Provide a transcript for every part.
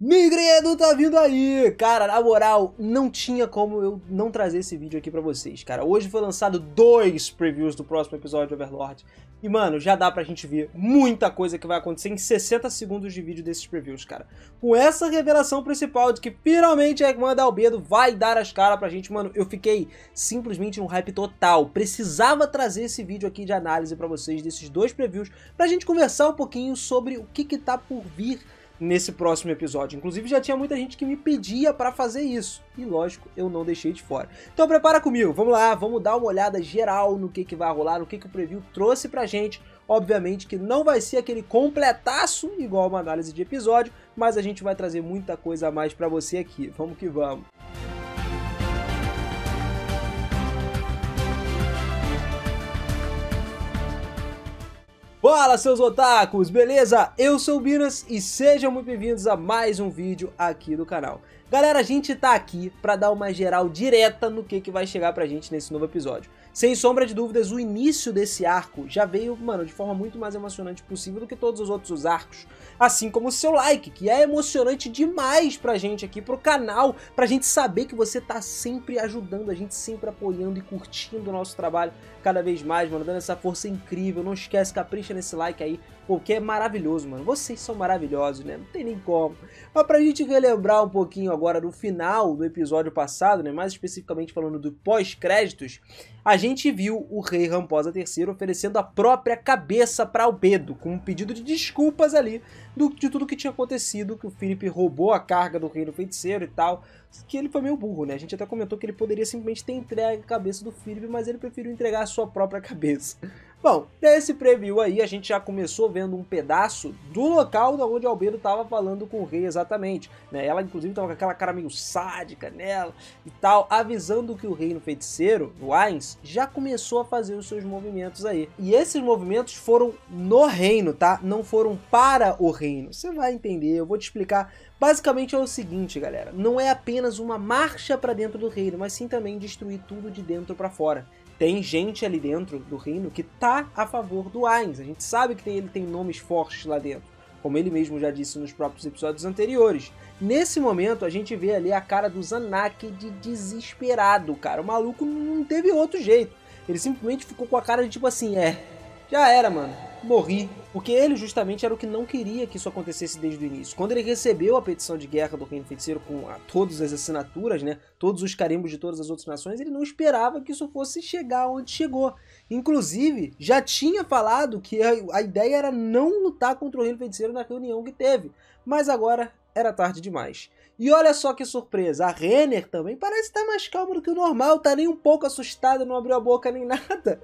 Migredo tá vindo aí! Cara, na moral, não tinha como eu não trazer esse vídeo aqui pra vocês, cara. Hoje foi lançado 2 previews do próximo episódio de Overlord. E, mano, já dá pra gente ver muita coisa que vai acontecer em 60 segundos de vídeo desses previews, cara. Com essa revelação principal de que finalmente a irmã da Albedo vai dar as caras pra gente, mano, eu fiquei simplesmente num hype total. Precisava trazer esse vídeo aqui de análise pra vocês, desses 2 previews, pra gente conversar um pouquinho sobre o que tá por vir nesse próximo episódio. Inclusive já tinha muita gente que me pedia pra fazer isso. E lógico, eu não deixei de fora. Então prepara comigo, vamos lá, vamos dar uma olhada geral no que vai rolar, no que o preview trouxe pra gente. Obviamente que não vai ser aquele completaço igual uma análise de episódio, mas a gente vai trazer muita coisa a mais pra você aqui. Vamos que vamos. Fala, seus otakus, beleza? Eu sou o Binas e sejam muito bem-vindos a mais um vídeo aqui do canal. Galera, a gente tá aqui pra dar uma geral direta no que vai chegar pra gente nesse novo episódio. Sem sombra de dúvidas, o início desse arco já veio, mano, de forma muito mais emocionante possível do que todos os outros arcos. Assim como o seu like, que é emocionante demais pra gente aqui, pro canal, pra gente saber que você tá sempre ajudando, a gente sempre apoiando e curtindo o nosso trabalho cada vez mais, mano, dando essa força incrível. Não esquece, capricha nesse like aí, porque é maravilhoso, mano. Vocês são maravilhosos, né? Não tem nem como. Mas pra gente relembrar um pouquinho agora do final do episódio passado, né? Mais especificamente falando do pós-créditos, a gente viu o rei Ramposa III oferecendo a própria cabeça pra Albedo, com um pedido de desculpas ali de tudo que tinha acontecido, que o Philip roubou a carga do reino feiticeiro e tal, que ele foi meio burro, né? A gente até comentou que ele poderia simplesmente ter entregue a cabeça do Philip, mas ele preferiu entregar a sua própria cabeça. Bom, nesse preview aí a gente já começou vendo um pedaço do local onde Albedo estava falando com o rei exatamente, né? Ela inclusive estava com aquela cara meio sádica nela e tal, avisando que o reino feiticeiro, o Ainz, já começou a fazer os seus movimentos aí. E esses movimentos foram no reino, tá? Não foram para o reino. Você vai entender, eu vou te explicar. Basicamente é o seguinte, galera, não é apenas uma marcha para dentro do reino, mas sim também destruir tudo de dentro para fora. Tem gente ali dentro do reino que tá a favor do Ainz. A gente sabe que ele tem nomes fortes lá dentro, como ele mesmo já disse nos próprios episódios anteriores. Nesse momento, a gente vê ali a cara do Zanak de desesperado, cara. O maluco não teve outro jeito. Ele simplesmente ficou com a cara de tipo assim, já era, mano, morri. Porque ele justamente era o que não queria que isso acontecesse desde o início. Quando ele recebeu a petição de guerra do Reino Feiticeiro com todas as assinaturas, né, todos os carimbos de todas as outras nações, ele não esperava que isso fosse chegar onde chegou. Inclusive, já tinha falado que a ideia era não lutar contra o Reino Feiticeiro na reunião que teve. Mas agora era tarde demais. E olha só que surpresa, a Renner também parece estar mais calma do que o normal, tá nem um pouco assustada, não abriu a boca nem nada.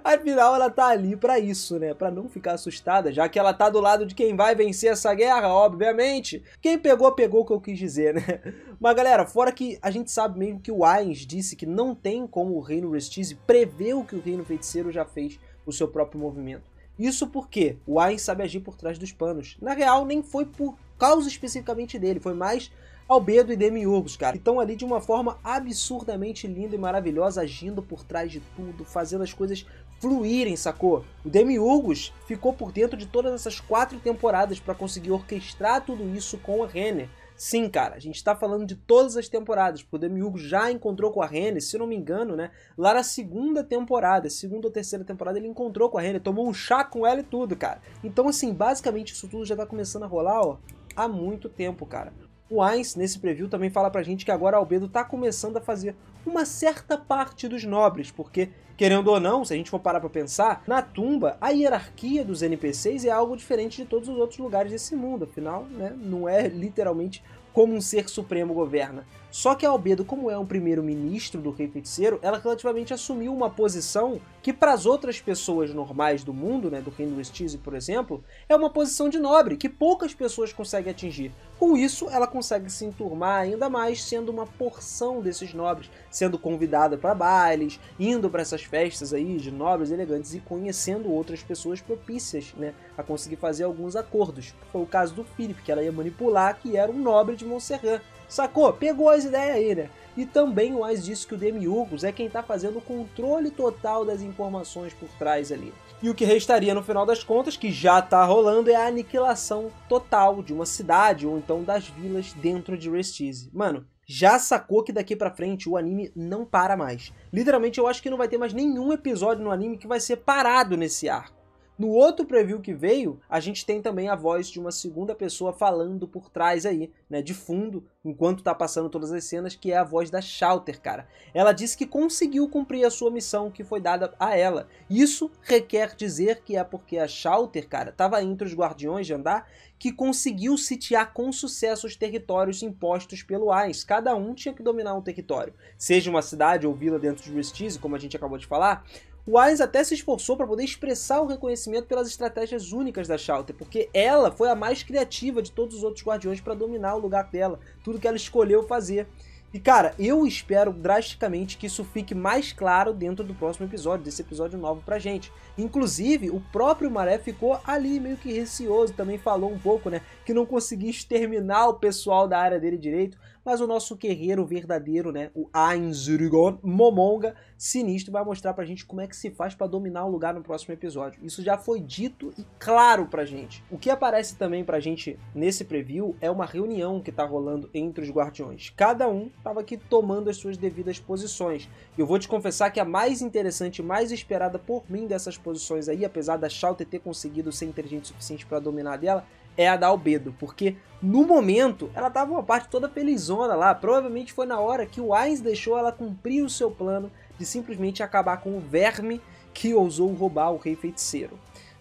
Afinal, ela tá ali pra isso, né? Pra não ficar assustada, já que ela tá do lado de quem vai vencer essa guerra, obviamente. Quem pegou, pegou o que eu quis dizer, né? Mas galera, fora que a gente sabe mesmo que o Ainz disse que não tem como o Reino Restize prever o que o Reino Feiticeiro já fez o seu próprio movimento. Isso porque o Ainz sabe agir por trás dos panos. Na real, nem foi por causa especificamente dele, foi mais Albedo e Demiurgos, cara, que estão ali de uma forma absurdamente linda e maravilhosa, agindo por trás de tudo, fazendo as coisas fluírem, sacou? O Demiurgos ficou por dentro de todas essas 4 temporadas para conseguir orquestrar tudo isso com a Renner. Sim, cara, a gente tá falando de todas as temporadas, porque o Demiurgos já encontrou com a Renner, se não me engano, né, lá na segunda temporada, segunda ou terceira temporada, ele encontrou com a Renner, tomou um chá com ela e tudo, cara. Então, assim, basicamente isso tudo já tá começando a rolar, ó, há muito tempo, cara. O Ainz, nesse preview, também fala pra gente que agora Albedo tá começando a fazer uma certa parte dos nobres, porque, querendo ou não, se a gente for parar pra pensar, na tumba, a hierarquia dos NPCs é algo diferente de todos os outros lugares desse mundo, afinal, né, não é literalmente como um ser supremo governa. Só que a Albedo, como é um primeiro-ministro do Rei Feiticeiro, ela relativamente assumiu uma posição que para as outras pessoas normais do mundo, né, do Reino Restize, por exemplo, é uma posição de nobre, que poucas pessoas conseguem atingir. Com isso, ela consegue se enturmar ainda mais, sendo uma porção desses nobres, sendo convidada para bailes, indo para essas festas aí de nobres elegantes e conhecendo outras pessoas propícias, né, a conseguir fazer alguns acordos. Foi o caso do Philip, que ela ia manipular, que era um nobre de Montserrat. Sacou? Pegou as ideias aí, né? E também o Ainz disse que o Demiurgos é quem tá fazendo o controle total das informações por trás ali. E o que restaria no final das contas, que já tá rolando, é a aniquilação total de uma cidade ou então das vilas dentro de Restise. Mano, já sacou que daqui pra frente o anime não para mais. Literalmente eu acho que não vai ter mais nenhum episódio no anime que vai ser parado nesse arco. No outro preview que veio, a gente tem também a voz de uma segunda pessoa falando por trás aí, né, de fundo, enquanto tá passando todas as cenas, que é a voz da Shallter, cara. Ela disse que conseguiu cumprir a sua missão que foi dada a ela. Isso requer dizer que é porque a Shallter, cara, tava entre os guardiões de Andar, que conseguiu sitiar com sucesso os territórios impostos pelo Ainz. Cada um tinha que dominar um território. Seja uma cidade ou vila dentro de Restise, como a gente acabou de falar, o Ainz até se esforçou para poder expressar o reconhecimento pelas estratégias únicas da Shallter, porque ela foi a mais criativa de todos os outros guardiões para dominar o lugar dela, tudo que ela escolheu fazer. E cara, eu espero drasticamente que isso fique mais claro dentro do próximo episódio, desse episódio novo pra gente. Inclusive, o próprio Maré ficou ali meio que receoso, também falou um pouco, né, que não conseguia exterminar o pessoal da área dele direito, mas o nosso guerreiro verdadeiro, né, o Ainzurigon Momonga, sinistro, vai mostrar pra gente como é que se faz pra dominar o lugar no próximo episódio. Isso já foi dito e claro pra gente. O que aparece também pra gente nesse preview é uma reunião que tá rolando entre os guardiões. Cada um tava aqui tomando as suas devidas posições. E eu vou te confessar que a mais interessante e mais esperada por mim dessas posições aí, apesar da Shallter ter conseguido ser inteligente o suficiente pra dominar dela, é a da Albedo, porque no momento ela tava uma parte toda felizona lá, provavelmente foi na hora que o Ainz deixou ela cumprir o seu plano de simplesmente acabar com o verme que ousou roubar o Rei Feiticeiro.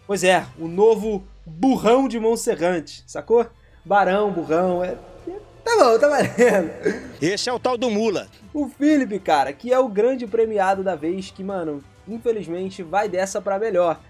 Pois é, o novo burrão de Montserrat, sacou? Barão, burrão, tá bom, tá valendo. Esse é o tal do Mula. O Philip, cara, que é o grande premiado da vez, que, mano, infelizmente vai dessa pra melhor.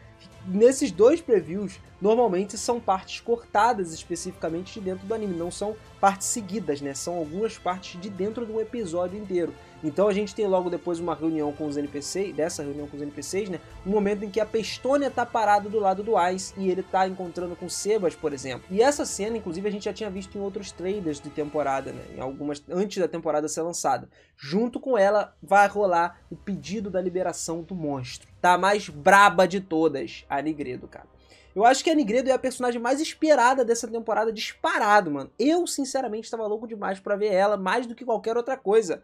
Nesses dois previews, normalmente são partes cortadas especificamente de dentro do anime, não são partes seguidas, né? São algumas partes de dentro de um episódio inteiro. Então a gente tem logo depois uma reunião com os NPCs, dessa reunião com os NPCs, né? Um momento em que a Pestônia tá parado do lado do Ainz e ele tá encontrando com Sebas, por exemplo. E essa cena, inclusive, a gente já tinha visto em outros trailers de temporada, né? Em algumas antes da temporada ser lançada. Junto com ela vai rolar o pedido da liberação do monstro. Tá a mais braba de todas, a Nigredo, cara. Eu acho que a Nigredo é a personagem mais esperada dessa temporada disparado, mano. Eu, sinceramente, tava louco demais pra ver ela, mais do que qualquer outra coisa.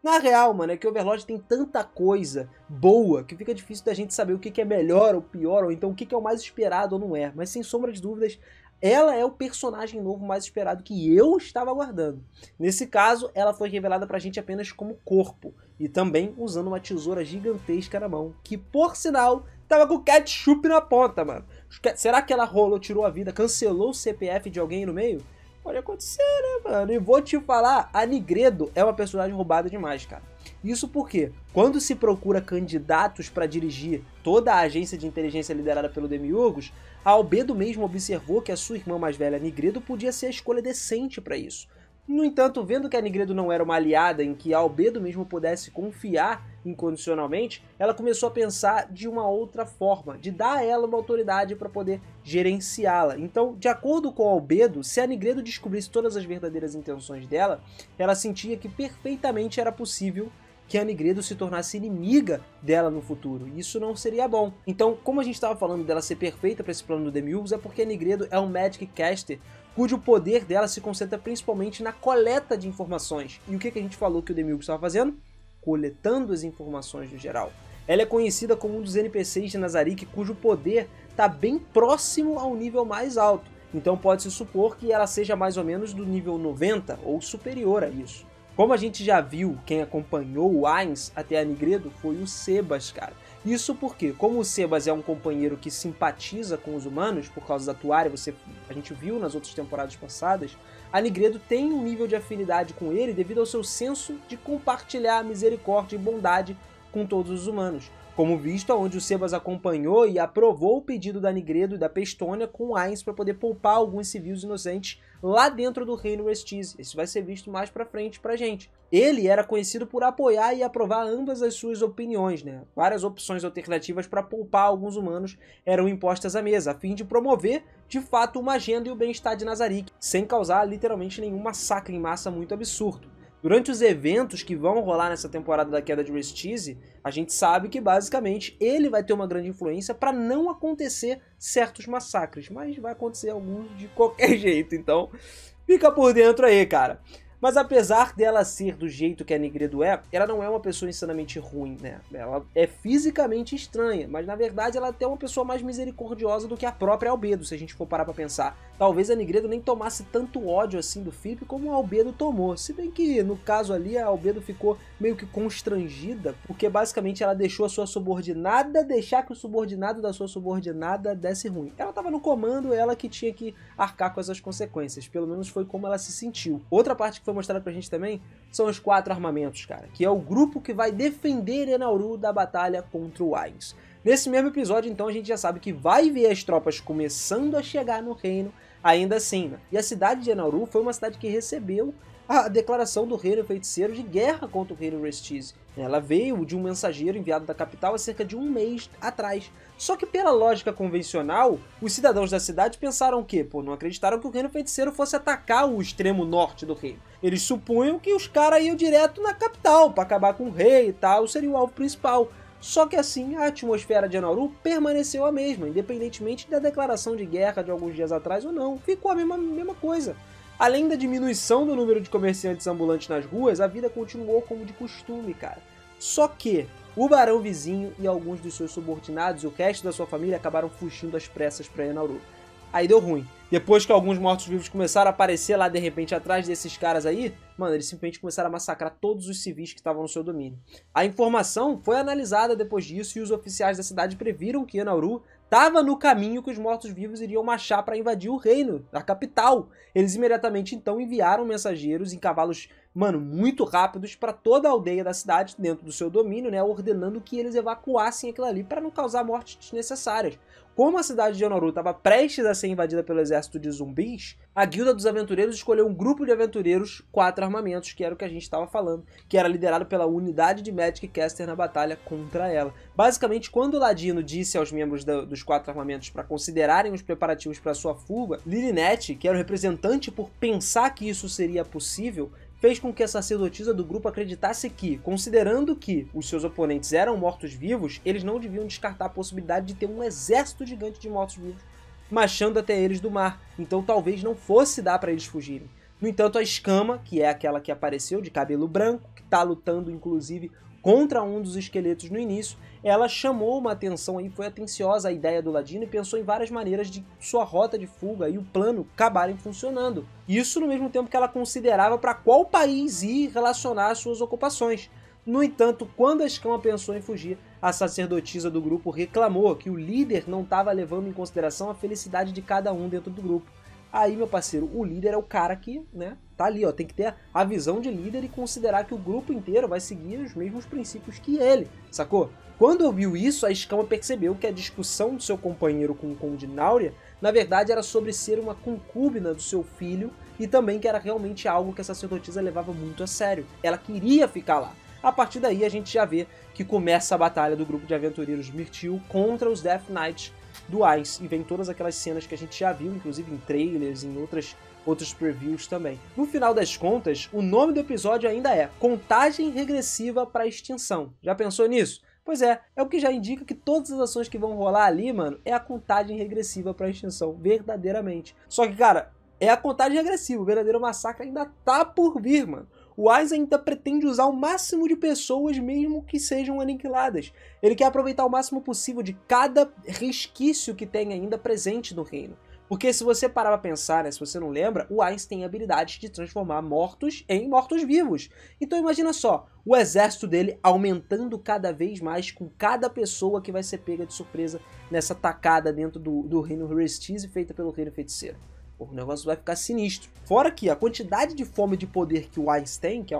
Na real, mano, é que o Overlord tem tanta coisa boa que fica difícil da gente saber o que é melhor ou pior, ou então o que é o mais esperado ou não é. Mas, sem sombra de dúvidas, ela é o personagem novo mais esperado que eu estava aguardando. Nesse caso, ela foi revelada pra gente apenas como corpo, e também usando uma tesoura gigantesca na mão, que, por sinal, tava com ketchup na ponta, mano. Será que ela rolou, tirou a vida, cancelou o CPF de alguém no meio? Pode acontecer, né, mano? E vou te falar, a Nigredo é uma personagem roubada demais, cara. Isso porque, quando se procura candidatos para dirigir toda a agência de inteligência liderada pelo Demiurgos, a Albedo mesmo observou que a sua irmã mais velha, Nigredo, podia ser a escolha decente para isso. No entanto, vendo que a Nigredo não era uma aliada em que a Albedo mesmo pudesse confiar incondicionalmente, ela começou a pensar de uma outra forma, de dar a ela uma autoridade para poder gerenciá-la. Então, de acordo com a Albedo, se a Nigredo descobrisse todas as verdadeiras intenções dela, ela sentia que perfeitamente era possível que a Nigredo se tornasse inimiga dela no futuro, e isso não seria bom. Então, como a gente estava falando dela ser perfeita para esse plano do Demiurgos, é porque a Nigredo é um Magic Caster, cujo poder dela se concentra principalmente na coleta de informações. E o que a gente falou que o Demiurgos estava fazendo? Coletando as informações no geral. Ela é conhecida como um dos NPCs de Nazarick, cujo poder está bem próximo ao nível mais alto. Então pode-se supor que ela seja mais ou menos do nível 90 ou superior a isso. Como a gente já viu, quem acompanhou o Ainz até a Nigredo foi o Sebas, cara. Isso porque, como o Sebas é um companheiro que simpatiza com os humanos, por causa da Tuária, a gente viu nas outras temporadas passadas, a Nigredo tem um nível de afinidade com ele devido ao seu senso de compartilhar misericórdia e bondade com todos os humanos. Como visto, onde o Sebas acompanhou e aprovou o pedido da Nigredo e da Pestônia com o Ainz para poder poupar alguns civis inocentes lá dentro do reino Restizi. Isso vai ser visto mais pra frente pra gente. Ele era conhecido por apoiar e aprovar ambas as suas opiniões, né? Várias opções alternativas para poupar alguns humanos eram impostas à mesa, a fim de promover, de fato, uma agenda e o bem-estar de Nazarick, sem causar literalmente nenhum massacre em massa muito absurdo. Durante os eventos que vão rolar nessa temporada da Queda de Restizi, a gente sabe que basicamente ele vai ter uma grande influência para não acontecer certos massacres, mas vai acontecer alguns de qualquer jeito, então fica por dentro aí, cara. Mas apesar dela ser do jeito que a Nigredo é, ela não é uma pessoa insanamente ruim, né? Ela é fisicamente estranha, mas na verdade ela é até uma pessoa mais misericordiosa do que a própria Albedo, se a gente for parar pra pensar. Talvez a Nigredo nem tomasse tanto ódio assim do Philip como a Albedo tomou, se bem que no caso ali a Albedo ficou meio que constrangida, porque basicamente ela deixou a sua subordinada deixar que o subordinado da sua subordinada desse ruim. Ela tava no comando, ela que tinha que arcar com essas consequências, pelo menos foi como ela se sentiu. Outra parte que foi mostrado pra gente também são os 4 armamentos, cara, que é o grupo que vai defender Enauru da batalha contra o Ainz. Nesse mesmo episódio, então, a gente já sabe que vai ver as tropas começando a chegar no reino ainda assim, né? E a cidade de Enauru foi uma cidade que recebeu a declaração do reino feiticeiro de guerra contra o reino Restizi. Ela veio de um mensageiro enviado da capital há cerca de um mês atrás. Só que pela lógica convencional, os cidadãos da cidade pensaram que, não acreditaram que o reino feiticeiro fosse atacar o extremo norte do reino. Eles supunham que os caras iam direto na capital para acabar com o rei e tal, seria o alvo principal. Só que assim, a atmosfera de Enauru permaneceu a mesma, independentemente da declaração de guerra de alguns dias atrás ou não. Ficou a mesma coisa. Além da diminuição do número de comerciantes ambulantes nas ruas, a vida continuou como de costume, cara. Só que o barão vizinho e alguns dos seus subordinados e o resto da sua família acabaram fugindo às pressas para Enauru. Aí deu ruim. Depois que alguns mortos-vivos começaram a aparecer lá de repente atrás desses caras aí, mano, eles simplesmente começaram a massacrar todos os civis que estavam no seu domínio. A informação foi analisada depois disso e os oficiais da cidade previram que Enauru estava no caminho que os mortos-vivos iriam marchar para invadir o reino, a capital. Eles imediatamente então enviaram mensageiros em cavalos, muito rápidos para toda a aldeia da cidade dentro do seu domínio, né, ordenando que eles evacuassem aquilo ali para não causar mortes desnecessárias. Como a cidade de Enauru estava prestes a ser invadida pelo exército de zumbis, a Guilda dos Aventureiros escolheu um grupo de aventureiros 4 armamentos, que era o que a gente estava falando, que era liderado pela unidade de Magic Caster na batalha contra ela. Basicamente, quando o Ladino disse aos membros dos 4 armamentos para considerarem os preparativos para sua fuga, Lilinette, que era o representante por pensar que isso seria possível, fez com que a sacerdotisa do grupo acreditasse que, considerando que os seus oponentes eram mortos-vivos, eles não deviam descartar a possibilidade de ter um exército gigante de mortos-vivos marchando até eles do mar, então talvez não fosse dar para eles fugirem. No entanto, a Escama, que é aquela que apareceu de cabelo branco, que está lutando inclusive contra um dos esqueletos no início, ela chamou uma atenção aí, foi atenciosa à ideia do Ladino e pensou em várias maneiras de sua rota de fuga e o plano acabarem funcionando. Isso no mesmo tempo que ela considerava para qual país ir relacionar as suas ocupações. No entanto, quando a Escama pensou em fugir, a sacerdotisa do grupo reclamou que o líder não estava levando em consideração a felicidade de cada um dentro do grupo. Aí, meu parceiro, o líder é o cara que, tá ali, ó, tem que ter a visão de líder e considerar que o grupo inteiro vai seguir os mesmos princípios que ele, sacou? Quando ouviu isso, a Escama percebeu que a discussão do seu companheiro com o Conde Náurea, na verdade, era sobre ser uma concúbina do seu filho e também que era realmente algo que a sacerdotisa levava muito a sério. Ela queria ficar lá. A partir daí, a gente já vê que começa a batalha do grupo de aventureiros Myrtil contra os Death Knights do Ainz, e vem todas aquelas cenas que a gente já viu, inclusive em trailers, em outros previews também. No final das contas, o nome do episódio ainda é Contagem Regressiva para a Extinção. Já pensou nisso? Pois é o que já indica que todas as ações que vão rolar ali, mano, é a contagem regressiva para a extinção, verdadeiramente. Só que, cara, é a contagem regressiva, o verdadeiro massacre ainda tá por vir, mano. O Ainz ainda pretende usar o máximo de pessoas, mesmo que sejam aniquiladas. Ele quer aproveitar o máximo possível de cada resquício que tem ainda presente no reino. Porque se você parar pra pensar, se você não lembra, o Ainz tem a habilidade de transformar mortos em mortos-vivos. Então imagina só, o exército dele aumentando cada vez mais com cada pessoa que vai ser pega de surpresa nessa tacada dentro do reino Restizi feita pelo reino feiticeiro. O negócio vai ficar sinistro. Fora que a quantidade de fome de poder que o Ainz tem, que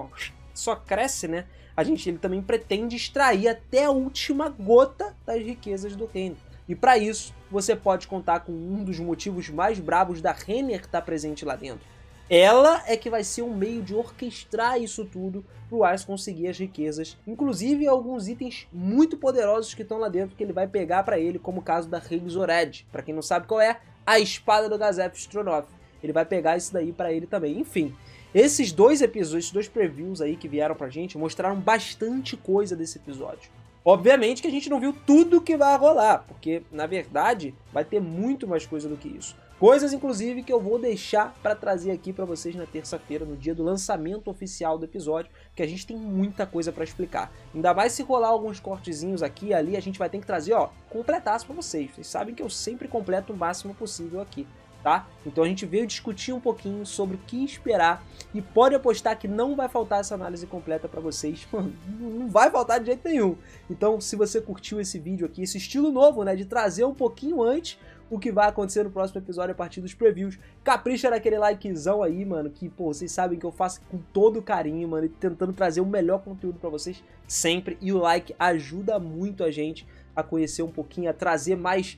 só cresce, né? Ele também pretende extrair até a última gota das riquezas do reino. E para isso, você pode contar com um dos motivos mais brabos da Renner estar presente lá dentro. Ela é que vai ser um meio de orquestrar isso tudo pro Ars conseguir as riquezas, inclusive alguns itens muito poderosos que estão lá dentro que ele vai pegar para ele, como o caso da Regzored. Para quem não sabe qual é, a espada do Gazef Stronov. Ele vai pegar isso daí para ele também. Enfim, esses dois episódios, esses dois previews aí que vieram pra gente, mostraram bastante coisa desse episódio. Obviamente que a gente não viu tudo que vai rolar, porque, na verdade, vai ter muito mais coisa do que isso. Coisas, inclusive, que eu vou deixar para trazer aqui para vocês na terça-feira, no dia do lançamento oficial do episódio, que a gente tem muita coisa para explicar. Ainda mais se rolar alguns cortezinhos aqui e ali, a gente vai ter que trazer, ó, completaço para vocês. Vocês sabem que eu sempre completo o máximo possível aqui, tá? Então a gente veio discutir um pouquinho sobre o que esperar e pode apostar que não vai faltar essa análise completa para vocês. Mano, não vai faltar de jeito nenhum. Então, se você curtiu esse vídeo aqui, esse estilo novo, né, de trazer um pouquinho antes o que vai acontecer no próximo episódio a partir dos previews, capricha naquele likezão aí, mano, que, pô, vocês sabem que eu faço com todo carinho, mano, e tentando trazer o melhor conteúdo pra vocês sempre, e o like ajuda muito a gente a conhecer um pouquinho, a trazer mais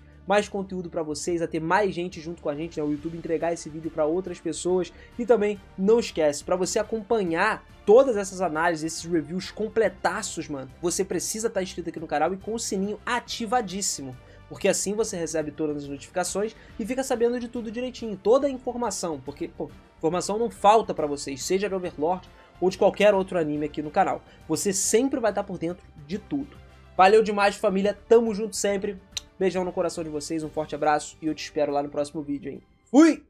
conteúdo pra vocês, a ter mais gente junto com a gente, né, o YouTube entregar esse vídeo pra outras pessoas, e também, não esquece, pra você acompanhar todas essas análises, esses reviews completaços, mano, você precisa estar inscrito aqui no canal e com o sininho ativadíssimo. Porque assim você recebe todas as notificações e fica sabendo de tudo direitinho, toda a informação, porque, pô, informação não falta pra vocês, seja de Overlord ou de qualquer outro anime aqui no canal. Você sempre vai estar por dentro de tudo. Valeu demais, família, tamo junto sempre, beijão no coração de vocês, um forte abraço e eu te espero lá no próximo vídeo, hein. Fui!